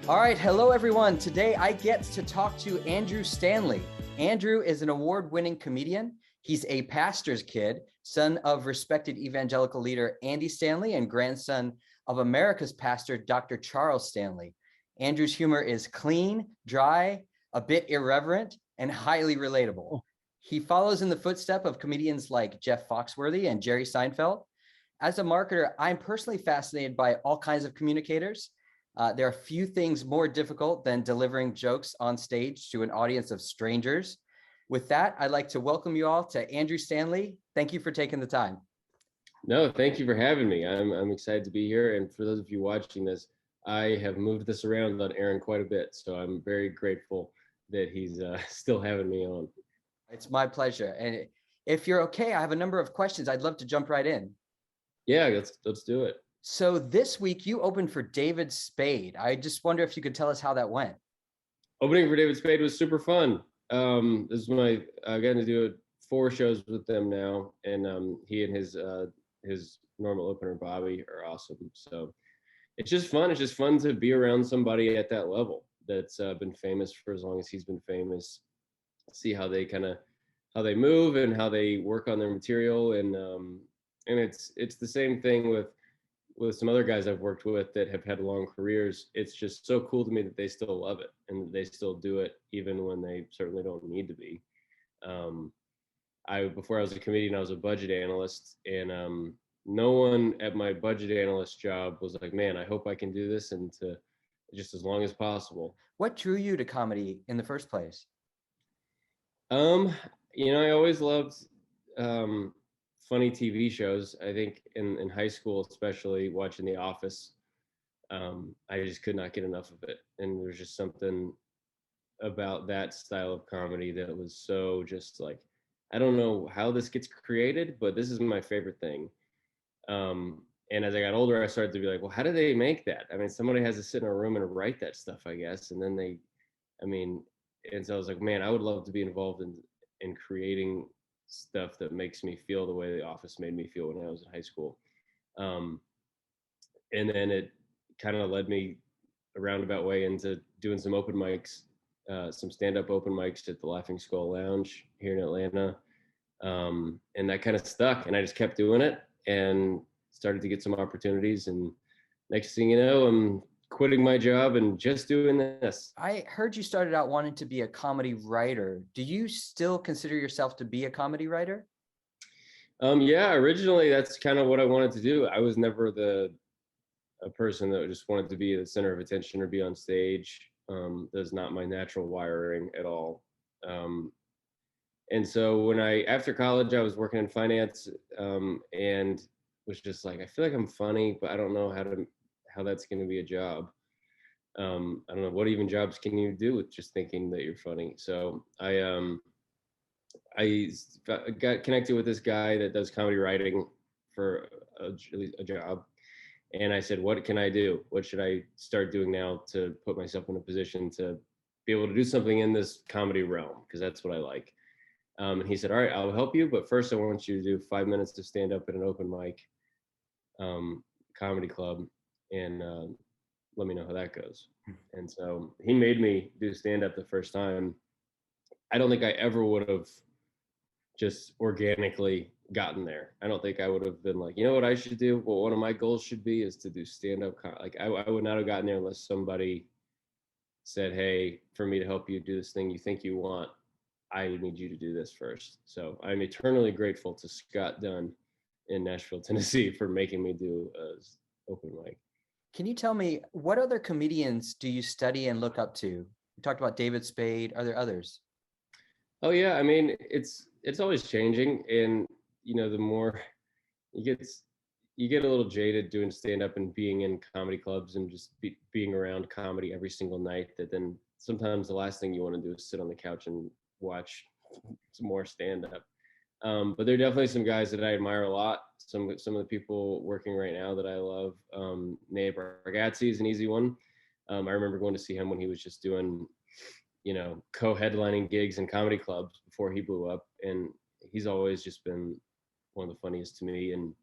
All right, hello everyone. Today I get to talk to Andrew Stanley. Andrew is an award-winning comedian. He's a pastor's kid, son of respected evangelical leader Andy Stanley and grandson of America's pastor, Dr. Charles Stanley. Andrew's humor is clean, dry, a bit irreverent, and highly relatable. He follows in the footsteps of comedians like Jeff Foxworthy and Jerry Seinfeld. As a marketer, I'm personally fascinated by all kinds of communicators. There are few things more difficult than delivering jokes on stage to an audience of strangers. With that, I'd like to welcome you all to Andrew Stanley. Thank you for taking the time. No, thank you for having me. I'm excited to be here. And for those of you watching this, I have moved this around on Aaron quite a bit. So I'm very grateful that he's still having me on. It's my pleasure. And if you're okay, I have a number of questions. I'd love to jump right in. Yeah, let's do it. So this week you opened for David Spade. I just wonder if you could tell us how that went. Opening for David Spade was super fun. This is I got to do 4 shows with them now, and he and his normal opener Bobby are awesome. So it's just fun. It's just fun to be around somebody at that level that's been famous for as long as he's been famous. See how they move and how they work on their material, and it's the same thing with some other guys I've worked with that have had long careers. It's just so cool to me that they still love it and they still do it even when they certainly don't need to be. Before I was a comedian, I was a budget analyst, and no one at my budget analyst job was like, man, I hope I can do this and to just as long as possible. What drew you to comedy in the first place? I always loved funny TV shows. I think in high school, especially watching The Office, I just could not get enough of it. And there's just something about that style of comedy that was so just like, I don't know how this gets created, but this is my favorite thing. And as I got older, I started to be like, well, how do they make that? I mean, somebody has to sit in a room and write that stuff, I guess. And then and so I was like, man, I would love to be involved in creating stuff that makes me feel the way The Office made me feel when I was in high school. And then it kind of led me a roundabout way into doing some open mics, some stand-up open mics at the Laughing Skull Lounge here in Atlanta. And that kind of stuck, and I just kept doing it and started to get some opportunities. And next thing you know, I'm quitting my job and just doing this. I heard you started out wanting to be a comedy writer. Do you still consider yourself to be a comedy writer? Yeah, originally that's kind of what I wanted to do. I was never a person that just wanted to be the center of attention or be on stage. That's not my natural wiring at all. And so after college, I was working in finance, and was just like, I feel like I'm funny, but I don't know how that's going to be a job. I don't know, what even jobs can you do with just thinking that you're funny? So I got connected with this guy that does comedy writing for a job. And I said, what can I do? What should I start doing now to put myself in a position to be able to do something in this comedy realm? Because that's what I like. And he said, all right, I'll help you. But first I want you to do 5 minutes to stand up at an open mic comedy club, and let me know how that goes. And so he made me do stand up the first time. I don't think I ever would have just organically gotten there. I don't think I would have been like, you know what I should do? Well, one of my goals should be is to do stand up. Like I would not have gotten there unless somebody said, hey, for me to help you do this thing you think you want, I need you to do this first. So I'm eternally grateful to Scott Dunn in Nashville, Tennessee for making me do open mic. Can you tell me, what other comedians do you study and look up to? You talked about David Spade. Are there others? Oh yeah, I mean, it's always changing, and the more you get a little jaded doing stand up and being in comedy clubs and just being around comedy every single night, that then sometimes the last thing you want to do is sit on the couch and watch some more stand up. But there are definitely some guys that I admire a lot. Some of the people working right now that I love. Nate Bargatze is an easy one. I remember going to see him when he was just doing, co-headlining gigs in comedy clubs before he blew up. And he's always just been one of the funniest to me. And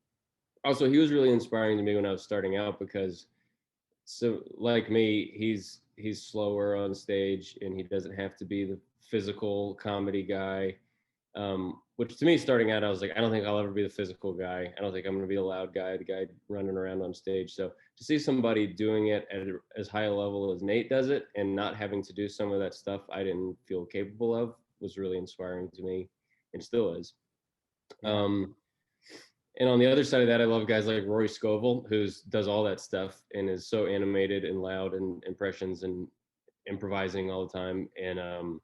also he was really inspiring to me when I was starting out, because so like me, he's he's slower on stage, and he doesn't have to be the physical comedy guy. Which to me, starting out, I was like, I don't think I'll ever be the physical guy. I don't think I'm going to be the loud guy, the guy running around on stage. So to see somebody doing it at as high a level as Nate does it, and not having to do some of that stuff I didn't feel capable of, was really inspiring to me, and still is. Yeah. And on the other side of that, I love guys like Rory Scovel, who does all that stuff and is so animated and loud and impressions and improvising all the time. And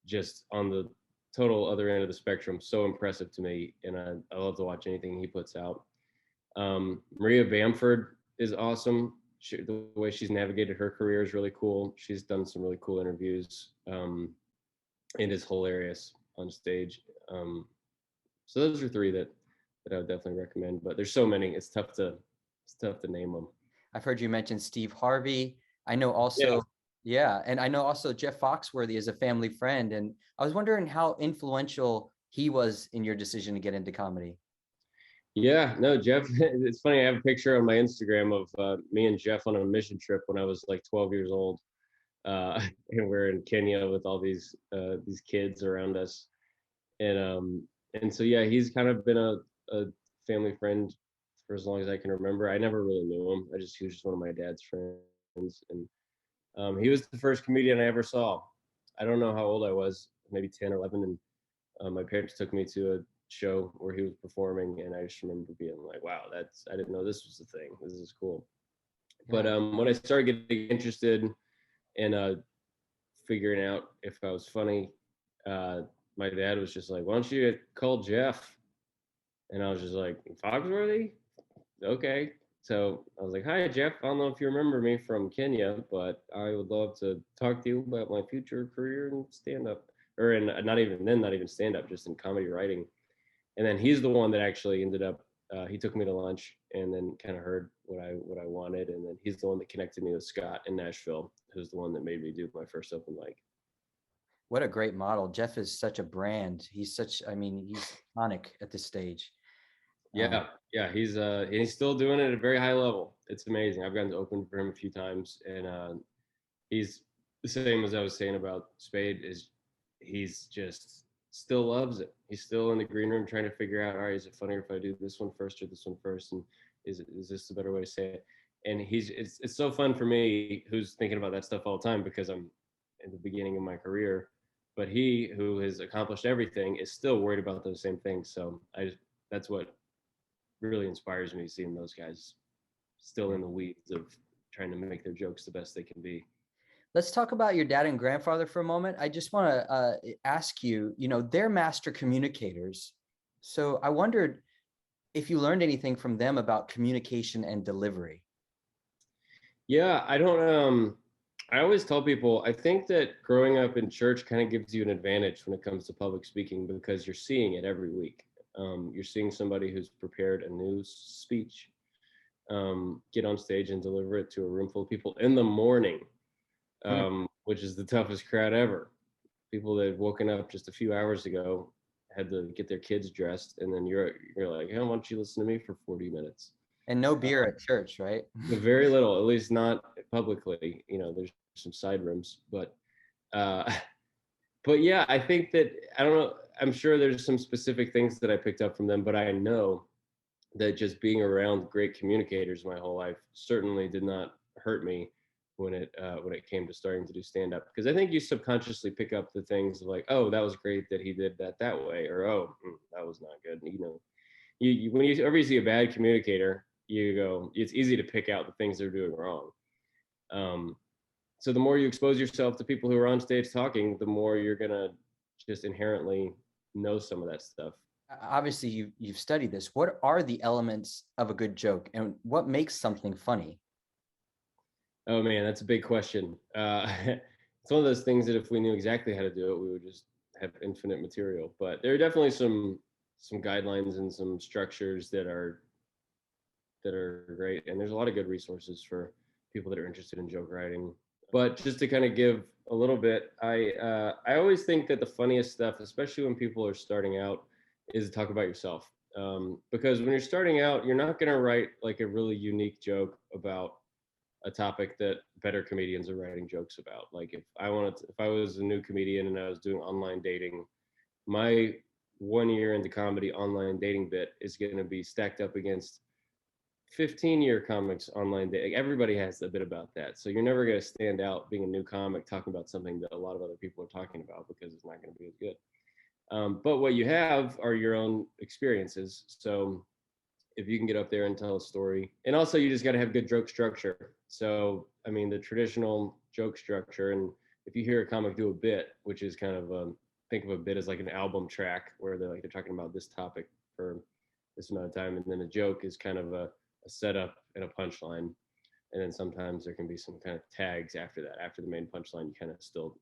just on the total other end of the spectrum, so impressive to me. And I love to watch anything he puts out. Maria Bamford is awesome. The way she's navigated her career is really cool. She's done some really cool interviews, and is hilarious on stage. So those are three that I would definitely recommend. But there's so many; it's tough to name them. I've heard you mention Steve Harvey. I know also, yeah, and I know also Jeff Foxworthy is a family friend, and I was wondering how influential he was in your decision to get into comedy. Yeah, no, Jeff. It's funny. I have a picture on my Instagram of me and Jeff on a mission trip when I was like 12 years old, and we're in Kenya with all these kids around us, and so yeah, he's kind of been a family friend for as long as I can remember. I never really knew him. He was just one of my dad's friends, and he was the first comedian I ever saw. I don't know how old I was, maybe 10 or 11, and my parents took me to a show where he was performing, and I just remember being like, wow, I didn't know this was a thing. This is cool. But when I started getting interested in figuring out if I was funny, my dad was just like, why don't you call Jeff? And I was just like, Foxworthy? Okay. So I was like, hi, Jeff. I don't know if you remember me from Kenya, but I would love to talk to you about my future career in stand-up, or in not even stand-up, just in comedy writing. And then he's the one that actually ended up, he took me to lunch and then kind of heard what I wanted. And then he's the one that connected me with Scott in Nashville, who's the one that made me do my first open mic. What a great model. Jeff is such a brand. He's iconic at this stage. Yeah, he's still doing it at a very high level. It's amazing. I've gotten to open for him a few times, and he's the same as I was saying about Spade. He's just still loves it. He's still in the green room trying to figure out, all right, is it funnier if I do this one first or this one first, and is this a better way to say it? And it's so fun for me, who's thinking about that stuff all the time, because I'm in the beginning of my career. But he, who has accomplished everything, is still worried about those same things. So that's what really inspires me, seeing those guys still in the weeds of trying to make their jokes the best they can be. Let's talk about your dad and grandfather for a moment. I just want to ask you, they're master communicators. So I wondered if you learned anything from them about communication and delivery. Yeah, I always tell people, I think that growing up in church kind of gives you an advantage when it comes to public speaking, because you're seeing it every week. You're seeing somebody who's prepared a new speech, get on stage and deliver it to a room full of people in the morning, which is the toughest crowd ever. People that had woken up just a few hours ago had to get their kids dressed, and then you're like, hey, why don't you listen to me for 40 minutes? And no beer at church, right? Very little, at least not publicly. There's some side rooms, but yeah, I think that, I don't know, I'm sure there's some specific things that I picked up from them, but I know that just being around great communicators my whole life certainly did not hurt me when it came to starting to do stand-up, because I think you subconsciously pick up the things like, oh, that was great that he did that way, or oh, that was not good. When you ever see a bad communicator, you go, it's easy to pick out the things they're doing wrong. So the more you expose yourself to people who are on stage talking, the more you're gonna just inherently know some of that stuff. Obviously, you've studied this. What are the elements of a good joke, and what makes something funny? Oh man, that's a big question. It's one of those things that if we knew exactly how to do it, we would just have infinite material. But there are definitely some guidelines and some structures that are great, and there's a lot of good resources for people that are interested in joke writing. But just to kind of give a little bit, I always think that the funniest stuff, especially when people are starting out, is to talk about yourself. Because when you're starting out, you're not going to write like a really unique joke about a topic that better comedians are writing jokes about. Like if I was a new comedian and I was doing online dating, my 1 year into comedy online dating bit is going to be stacked up against 15-year comics online dating. Everybody has a bit about that. So you're never going to stand out being a new comic talking about something that a lot of other people are talking about, because it's not going to be as good. But what you have are your own experiences. So if you can get up there and tell a story, and also you just got to have good joke structure. So, I mean, the traditional joke structure, and if you hear a comic do a bit, which is kind of think of a bit as like an album track where they're talking about this topic for this amount of time, and then a joke is kind of a setup and a punchline, and then sometimes there can be some kind of tags after that. After the main punchline, you kind of still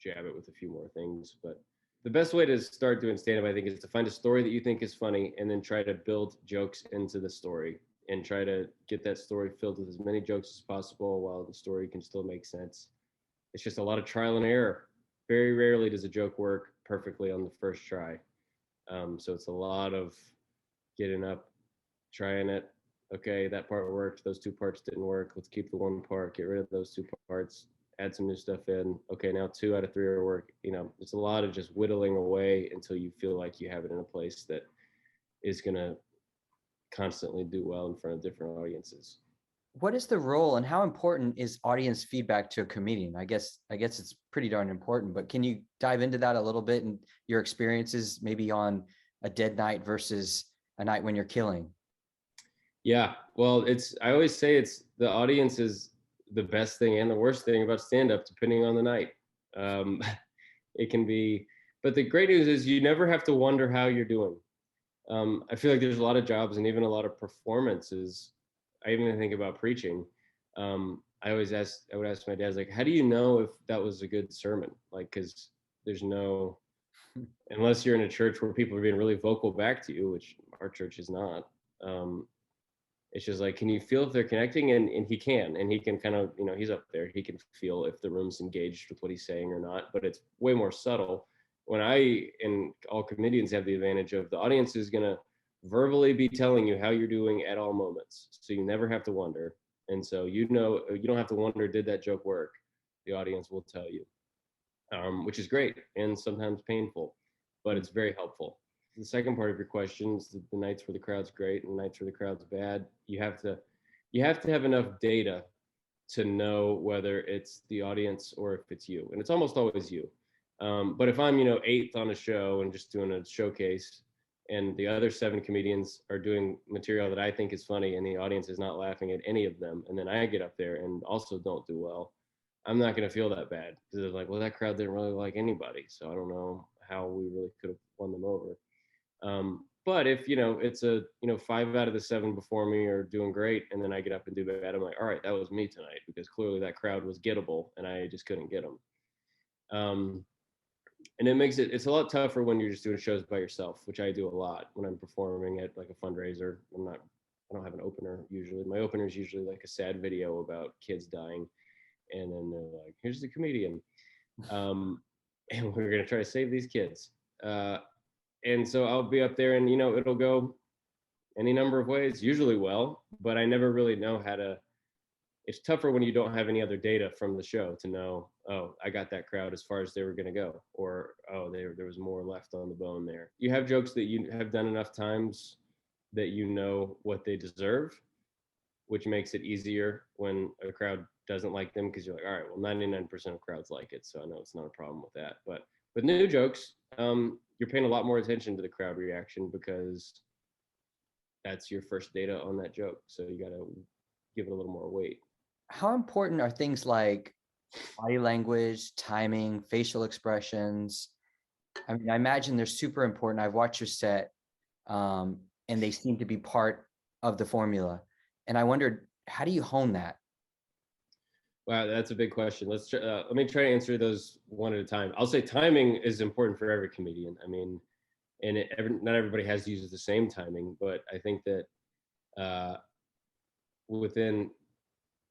jab it with a few more things. But the best way to start doing stand-up, I think, is to find a story that you think is funny, and then try to build jokes into the story, and try to get that story filled with as many jokes as possible while the story can still make sense. It's just a lot of trial and error. Very rarely does a joke work perfectly on the first try. So it's a lot of getting up, trying it. Okay, that part worked. Those two parts didn't work. Let's keep the one part, get rid of those two parts, add some new stuff in. Okay, now 2 out of 3 are work. It's a lot of just whittling away until you feel like you have it in a place that is going to constantly do well in front of different audiences. What is the role and how important is audience feedback to a comedian? I guess it's pretty darn important, but can you dive into that a little bit and your experiences maybe on a dead night versus a night when you're killing? Yeah, well, I always say it's the audience is the best thing and the worst thing about stand-up, depending on the night. It can be, but the great news is you never have to wonder how you're doing. I feel like there's a lot of jobs and even a lot of performances. I even think about preaching. I would ask my dad, like, how do you know if that was a good sermon? Like, because there's no, unless you're in a church where people are being really vocal back to you, which our church is not. It's just like, can you feel if they're connecting? And he can kind of, he's up there. He can feel if the room's engaged with what he's saying or not, but it's way more subtle. And all comedians have the advantage of the audience is going to verbally be telling you how you're doing at all moments. So you never have to wonder. And so, you don't have to wonder, did that joke work? The audience will tell you, which is great and sometimes painful, but it's very helpful. The second part of your question is the nights where the crowd's great and the nights where the crowd's bad. You have to have enough data to know whether it's the audience or if it's you, and it's almost always you. But if I'm 8th on a show and just doing a showcase, and the other 7 comedians are doing material that I think is funny and the audience is not laughing at any of them, and then I get up there and also don't do well, I'm not going to feel that bad, because it's like, well, that crowd didn't really like anybody, so I don't know how we really could have won them over. But if it's a 5 out of the 7 before me are doing great, and then I get up and do bad, I'm like, all right, that was me tonight, because clearly that crowd was gettable and I just couldn't get them. And it makes it's a lot tougher when you're just doing shows by yourself, which I do a lot when I'm performing at like a fundraiser. I don't have an opener usually. My opener is usually like a sad video about kids dying, and then they're like, here's the comedian, and we're gonna try to save these kids. And so I'll be up there, and it'll go any number of ways, usually well, but I never really know how to. It's tougher when you don't have any other data from the show to know, oh, I got that crowd as far as they were going to go, or oh, there was more left on the bone there. You have jokes that you have done enough times that you know what they deserve, which makes it easier when a crowd doesn't like them, because you're like, all right, well, 99% of crowds like it, so I know it's not a problem with that. But with new jokes, you're paying a lot more attention to the crowd reaction, because that's your first data on that joke, so you got to give it a little more weight. How important are things like body language, timing, facial expressions? I mean, I imagine they're super important. I've watched your set, and they seem to be part of the formula. And I wondered, how do you hone that? Wow, that's a big question. Let me try to answer those one at a time. I'll say timing is important for every comedian. I mean, and not everybody has to use the same timing, but I think that within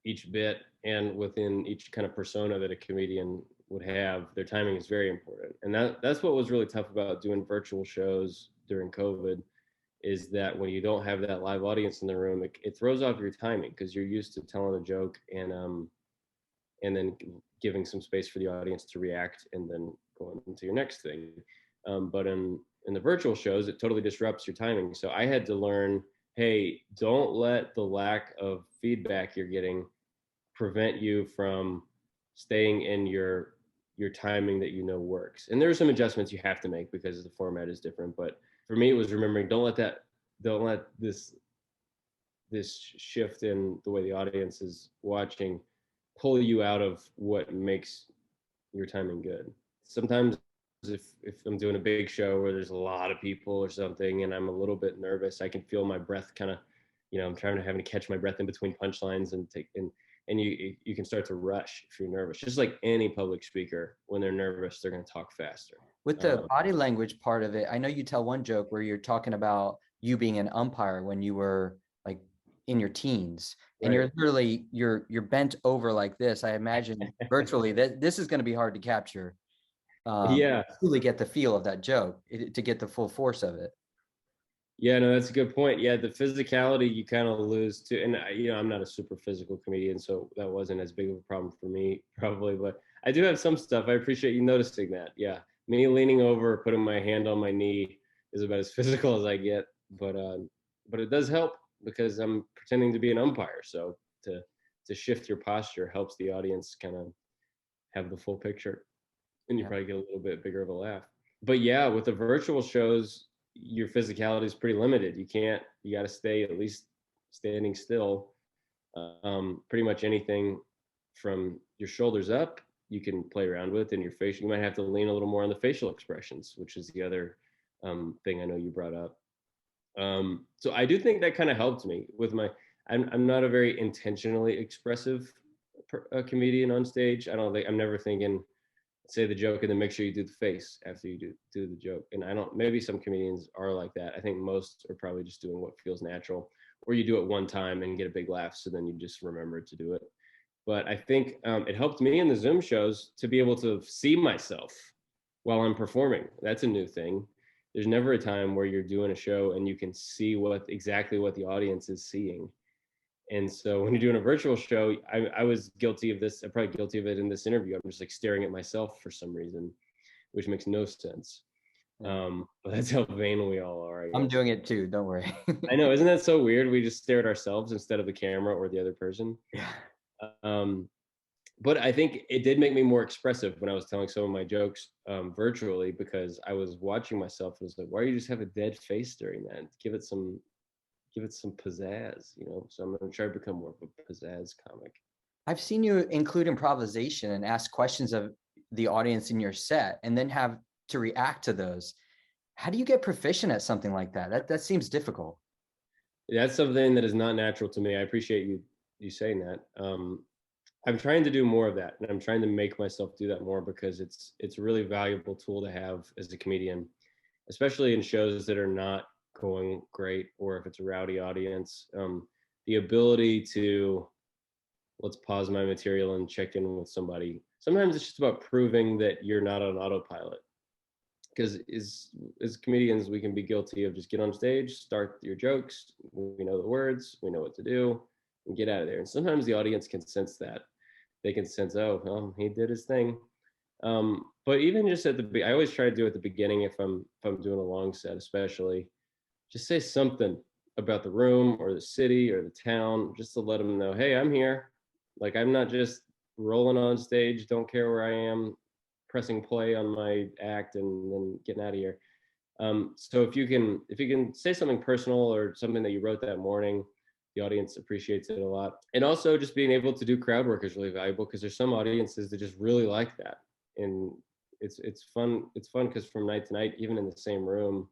each bit and within each kind of persona that a comedian would have, their timing is very important. And that's what was really tough about doing virtual shows during COVID, is that when you don't have that live audience in the room, it throws off your timing because you're used to telling a joke and then giving some space for the audience to react and then going into your next thing. But in the virtual shows, it totally disrupts your timing. So I had to learn, hey, don't let the lack of feedback you're getting prevent you from staying in your timing that you know works. And there are some adjustments you have to make because the format is different. But for me, it was remembering, don't let this shift in the way the audience is watching pull you out of what makes your timing good. Sometimes if I'm doing a big show where there's a lot of people or something and I'm a little bit nervous, I can feel my breath kind of, I'm having to catch my breath in between punchlines and you can start to rush if you're nervous. Just like any public speaker, when they're nervous, they're going to talk faster. With the body language part of it, I know you tell one joke where you're talking about you being an umpire when you were like in your teens, and you're literally you're bent over like this. I imagine virtually that this is going to be hard to capture. Truly get the feel of that joke to get the full force of it. Yeah, no, that's a good point. Yeah, the physicality you kind of lose to, and I'm not a super physical comedian, so that wasn't as big of a problem for me probably, but I do have some stuff. I appreciate you noticing that. Yeah, me leaning over, putting my hand on my knee is about as physical as I get, but it does help because I'm pretending to be an umpire. So to shift your posture helps the audience kind of have the full picture, and you probably get a little bit bigger of a laugh. But yeah, with the virtual shows, your physicality is pretty limited. You got to stay at least standing still. Pretty much anything from your shoulders up, you can play around with, and your face. You might have to lean a little more on the facial expressions, which is the other thing I know you brought up. So I do think that kind of helped me with I'm not a very intentionally expressive comedian on stage. I'm never thinking, say the joke and then make sure you do the face after you do the joke. And maybe some comedians are like that. I think most are probably just doing what feels natural, or you do it one time and get a big laugh, so then you just remember to do it. But I think it helped me in the Zoom shows to be able to see myself while I'm performing. That's a new thing. There's never a time where you're doing a show and you can see exactly what the audience is seeing. And so when you're doing a virtual show, I was guilty of this. I'm probably guilty of it in this interview. I'm just like staring at myself for some reason, which makes no sense. But that's how vain we all are. I'm doing it too. Don't worry. I know. Isn't that so weird? We just stare at ourselves instead of the camera or the other person. Yeah. But I think it did make me more expressive when I was telling some of my jokes virtually, because I was watching myself and was like, why do you just have a dead face during that? Give it some pizzazz, So I'm going to try to become more of a pizzazz comic. I've seen you include improvisation and ask questions of the audience in your set and then have to react to those. How do you get proficient at something like that? That seems difficult. That's something that is not natural to me. I appreciate you saying that. I'm trying to do more of that, and I'm trying to make myself do that more because it's a really valuable tool to have as a comedian, especially in shows that are not going great, or if it's a rowdy audience. The ability to, let's pause my material and check in with somebody. Sometimes it's just about proving that you're not on autopilot, because as comedians, we can be guilty of just get on stage, start your jokes, we know the words, we know what to do, and get out of there. And sometimes the audience can sense that. They can sense, oh, well, he did his thing. But even just I always try to do at the beginning, if I'm doing a long set, especially, just say something about the room or the city or the town, just to let them know, hey, I'm here. Like, I'm not just rolling on stage, don't care where I am, pressing play on my act and then getting out of here. So if you can say something personal or something that you wrote that morning, the audience appreciates it a lot. And also just being able to do crowd work is really valuable, because there's some audiences that just really like that. And it's fun. It's fun because from night to night, even in the same room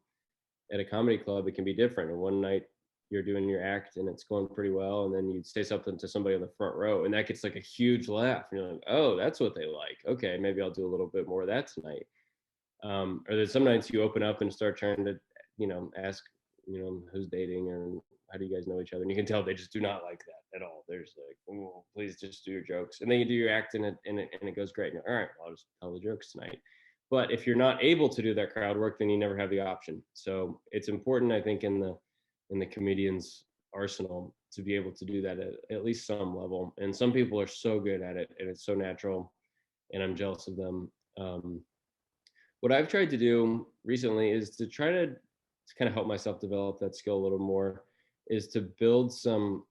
at a comedy club, it can be different. And one night you're doing your act and it's going pretty well, and then you say something to somebody on the front row and that gets like a huge laugh. And you're like, oh, that's what they like. Okay, maybe I'll do a little bit more of that tonight. Or there's some nights you open up and start trying to, ask, who's dating or how do you guys know each other? And you can tell they just do not like that at all. They're just like, oh, please just do your jokes. And then you do your act and it goes great. And all right, well, I'll just tell the jokes tonight. But if you're not able to do that crowd work, then you never have the option. So it's important, I think, in the comedian's arsenal to be able to do that at least some level. And some people are so good at it, and it's so natural, and I'm jealous of them. What I've tried to do recently is to try to kind of help myself develop that skill a little more, is to build some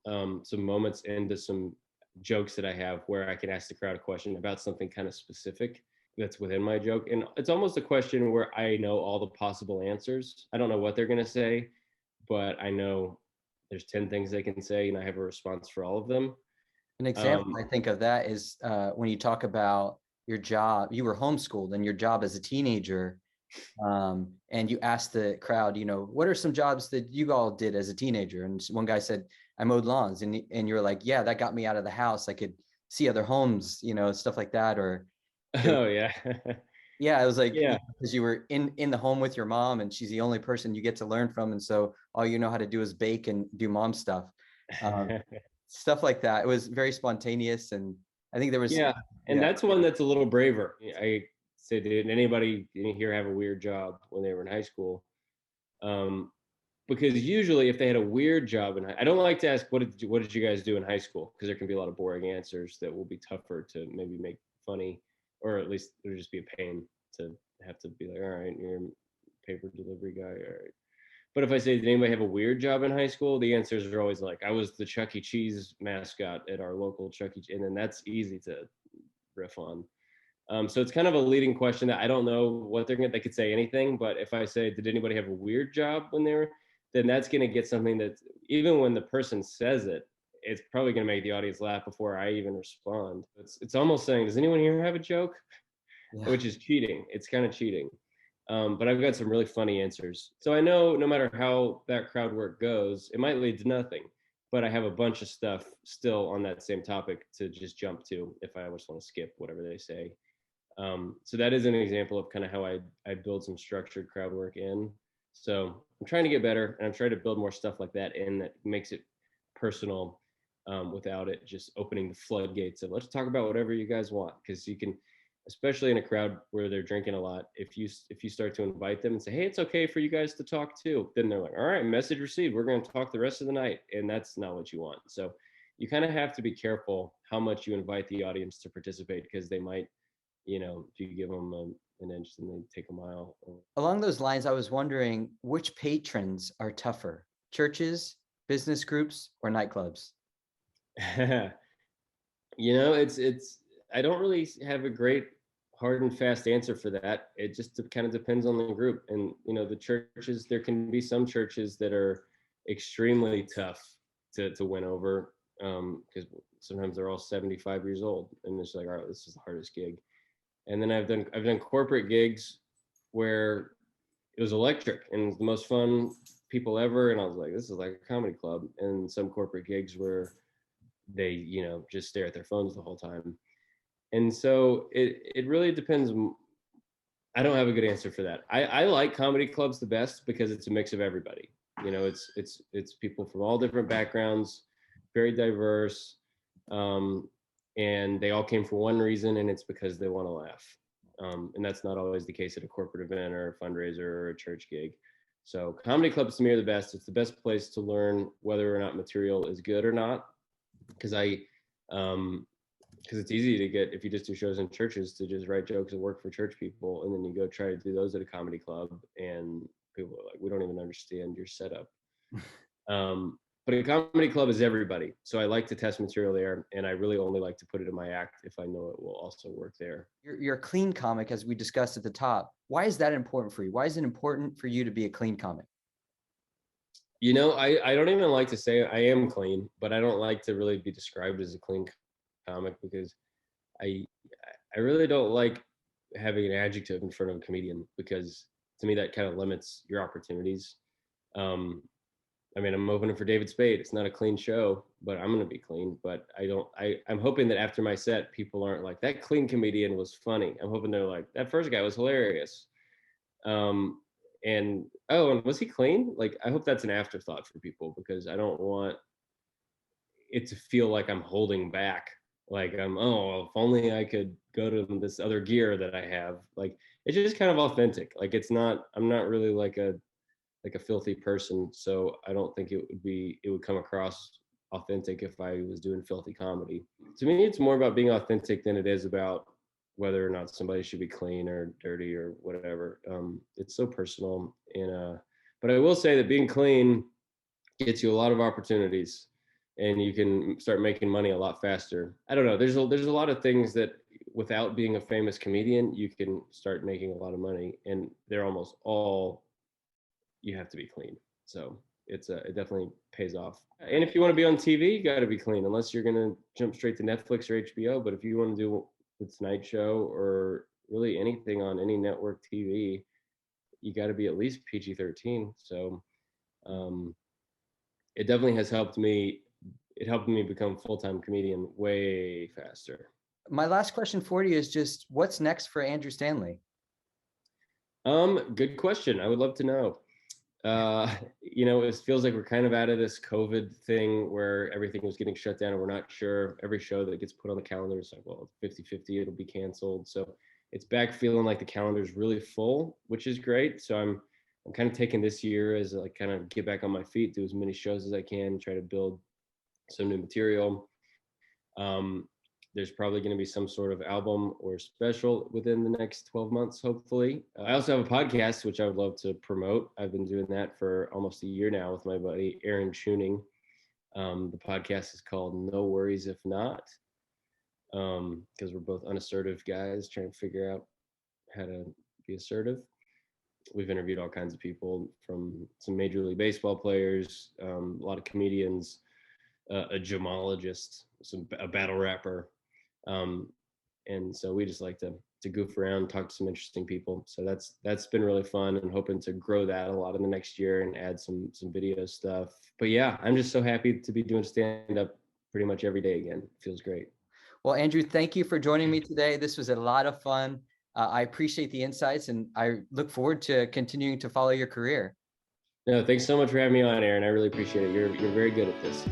moments into some jokes that I have where I can ask the crowd a question about something kind of specific that's within my joke. And it's almost a question where I know all the possible answers. I don't know what they're going to say, but I know there's 10 things they can say and I have a response for all of them. An example I think of that is when you talk about your job, you were homeschooled and your job as a teenager, and you asked the crowd, what are some jobs that you all did as a teenager? And one guy said, I mowed lawns. And you're like, yeah, that got me out of the house. I could see other homes, stuff like that. Or oh yeah. yeah, it was like, yeah, because you were in the home with your mom and she's the only person you get to learn from. And so all you know how to do is bake and do mom stuff. Stuff like that. It was very spontaneous. And I think there was. yeah. And that's one that's a little braver. I say, did anybody here have a weird job when they were in high school? Because usually if they had a weird job I don't like to ask, what did you guys do in high school? Because there can be a lot of boring answers that will be tougher to maybe make funny, or at least it'll just be a pain to have to be like, all right, you're a paper delivery guy, all right. But if I say, did anybody have a weird job in high school? The answers are always like, I was the Chuck E. Cheese mascot at our local Chuck E. Cheese, and then that's easy to riff on. So it's kind of a leading question that I don't know what they could say anything, but if I say, did anybody have a weird job when they were, then that's going to get something that even when the person says it, it's probably going to make the audience laugh before I even respond. It's almost saying, does anyone here have a joke? Yeah. Which is cheating. It's kind of cheating. But I've got some really funny answers. So I know no matter how that crowd work goes, it might lead to nothing, but I have a bunch of stuff still on that same topic to just jump to if I just want to skip whatever they say. So that is an example of kind of how I build some structured crowd work in. So I'm trying to get better, and I'm trying to build more stuff like that in that makes it personal, without it just opening the floodgates of let's talk about whatever you guys want. Because you can, especially in a crowd where they're drinking a lot, if you start to invite them and say, hey, it's okay for you guys to talk too, then they're like, all right, message received, we're going to talk the rest of the night. And that's not what you want. So you kind of have to be careful how much you invite the audience to participate, because they might, if you give them an inch, then they take a mile. Along those lines, I was wondering which patrons are tougher, churches, business groups, or nightclubs? It's I don't really have a great hard and fast answer for that. It just kind of depends on the group. And, the churches, there can be some churches that are extremely tough to win over, because sometimes they're all 75 years old and it's like, all right, this is the hardest gig. And then I've done corporate gigs where it was electric and it was the most fun people ever. And I was like, this is like a comedy club. And some corporate gigs where they, just stare at their phones the whole time. And so it really depends. I don't have a good answer for that. I like comedy clubs the best because it's a mix of everybody. It's people from all different backgrounds, very diverse. And they all came for one reason, and it's because they want to laugh. And that's not always the case at a corporate event or a fundraiser or a church gig. So comedy clubs to me are the best. It's the best place to learn whether or not material is good or not. Because it's easy to get, if you just do shows in churches, to just write jokes that work for church people. And then you go try to do those at a comedy club and people are like, we don't even understand your setup. But a comedy club is everybody. So I like to test material there, and I really only like to put it in my act if I know it will also work there. You're a clean comic, as we discussed at the top. Why is that important for you? Why is it important for you to be a clean comic? I don't even like to say I am clean, but I don't like to really be described as a clean comic, because I really don't like having an adjective in front of a comedian, because to me that kind of limits your opportunities. I'm opening for David Spade. It's not a clean show, but I'm going to be clean. But I'm hoping that after my set, people aren't like, that clean comedian was funny. I'm hoping they're like, that first guy was hilarious. And was he clean? Like, I hope that's an afterthought for people, because I don't want it to feel like I'm holding back. Like if only I could go to this other gear that I have. Like, it's just kind of authentic. Like I'm not really like a filthy person, so I don't think it would come across authentic if I was doing filthy comedy. To me, it's more about being authentic than it is about whether or not somebody should be clean or dirty or whatever. It's so personal. But I will say that being clean gets you a lot of opportunities, and you can start making money a lot faster. I don't know. There's a lot of things that without being a famous comedian, you can start making a lot of money, and they're almost all you have to be clean. So it definitely pays off. And if you want to be on TV, you got to be clean, unless you're going to jump straight to Netflix or HBO. But if you want to do the Tonight Show or really anything on any network TV, you got to be at least PG-13. So it definitely has helped me. It helped me become a full-time comedian way faster. My last question for you is just, what's next for Andrew Stanley? Good question. I would love to know. It feels like we're kind of out of this COVID thing where everything was getting shut down and we're not sure. Every show that gets put on the calendar is like, well, 50-50, it'll be canceled. So it's back feeling like the calendar is really full, which is great. So I'm kind of taking this year as like kind of get back on my feet, do as many shows as I can, try to build some new material. There's probably going to be some sort of album or special within the next 12 months, hopefully. I also have a podcast, which I would love to promote. I've been doing that for almost a year now with my buddy, Aaron Chewning. The podcast is called No Worries If Not, because we're both unassertive guys trying to figure out how to be assertive. We've interviewed all kinds of people, from some Major League Baseball players, a lot of comedians, a gemologist, a battle rapper. And so we just like to goof around, talk to some interesting people. So that's been really fun, and hoping to grow that a lot in the next year and add some video stuff. But yeah, I'm just so happy to be doing stand-up pretty much every day again. It feels great. Well, Andrew, thank you for joining me today. This was a lot of fun. I appreciate the insights, and I look forward to continuing to follow your career. No, thanks so much for having me on, Aaron. I really appreciate it. You're very good at this.